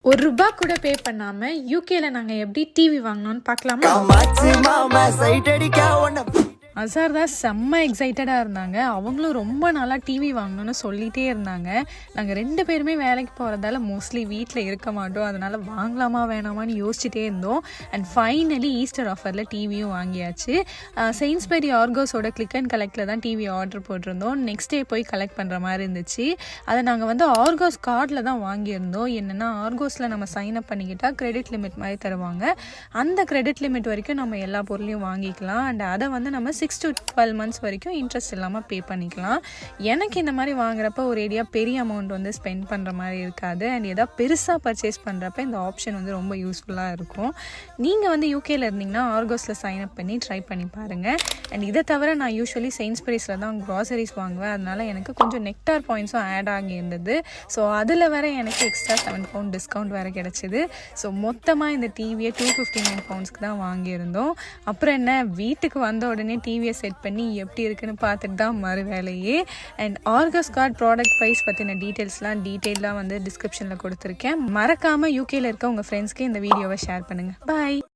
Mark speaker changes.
Speaker 1: ₹1 கூட பே பண்ணாம யூகேல நாங்க எப்படி டிவி வாங்கணும்னு பார்க்கலாமா? அசார் தான் செம்ம எக்ஸைட்டடாக இருந்தாங்க. அவங்களும் ரொம்ப நாளாக டிவி வாங்கணும்னு சொல்லிகிட்டே இருந்தாங்க. நாங்கள் 2 பேருமே வேலைக்கு போகிறதால மோஸ்ட்லி வீட்டில் இருக்க மாட்டோம். அதனால் வாங்கலாமா வேணாமான்னு யோசிச்சுட்டே இருந்தோம். அண்ட் ஃபைனலி ஈஸ்டர் ஆஃபரில் டிவியும் வாங்கியாச்சு. செயின்ஸ்பெரி ஆர்கோஸோட கிளிக் அண்ட் கலெக்டில் தான் டிவி ஆர்டர் போட்டிருந்தோம். நெக்ஸ்ட் டே போய் கலெக்ட் பண்ணுற மாதிரி இருந்துச்சு. அதை நாங்கள் வந்து ஆர்கோஸ் கார்டில் தான் வாங்கியிருந்தோம். என்னென்னா ஆர்கோஸில் நம்ம சைன் அப் பண்ணிக்கிட்டால் கிரெடிட் லிமிட் மாதிரி தருவாங்க. அந்த கிரெடிட் லிமிட் வரைக்கும் நம்ம எல்லா பொருளையும் வாங்கிக்கலாம். அண்ட் அதை வந்து நம்ம 6 to 12 months வரைக்கும் இன்ட்ரெஸ்ட் இல்லாமல் பே பண்ணிக்கலாம். எனக்கு இந்த மாதிரி வாங்குறப்ப ஒரு ஏரியா பெரிய அமௌண்ட் வந்து ஸ்பெண்ட் பண்ணுற மாதிரி இருக்காது. அண்ட் ஏதாவது பெருசாக பர்ச்சேஸ் பண்ணுறப்ப இந்த ஆப்ஷன் வந்து ரொம்ப யூஸ்ஃபுல்லாக இருக்கும். நீங்கள் வந்து யூகேல இருந்தீங்கன்னா ஆர்கோஸில் சைன் அப் பண்ணி ட்ரை பண்ணி பாருங்கள். அண்ட் இதை தவிர நான் யூஸ்வலி செயின்ஸ்பெரிஸில் தான் க்ராசரிஸ் வாங்குவேன். அதனால் எனக்கு கொஞ்சம் நெக்டார் பாயிண்ட்ஸும் ஆட் ஆகி இருந்தது. ஸோ அதில் வேற எனக்கு எக்ஸ்ட்ரா £7 டிஸ்கவுண்ட் வேறு கிடச்சிது. ஸோ மொத்தமாக இந்த டிவியை £259 தான் வாங்கியிருந்தோம். அப்புறம் என்ன, வீட்டுக்கு வந்த உடனே டிவியை செட் பண்ணி எப்படி இருக்குன்னு பார்த்துட்டு தான் மறு வேலையே. அண்ட் ஆர்கஸ் கார்ட் ப்ராடக்ட் ப்ரைஸ் பற்றின டீட்டெயில்ஸ்லாம் டீட்டெயிலாக வந்து டிஸ்கிரிப்ஷனில் கொடுத்துருக்கேன். மறக்காமல் யூகேல இருக்க உங்கள் ஃப்ரெண்ட்ஸ்க்கு இந்த வீடியோவை ஷேர் பண்ணுங்கள். பாய்.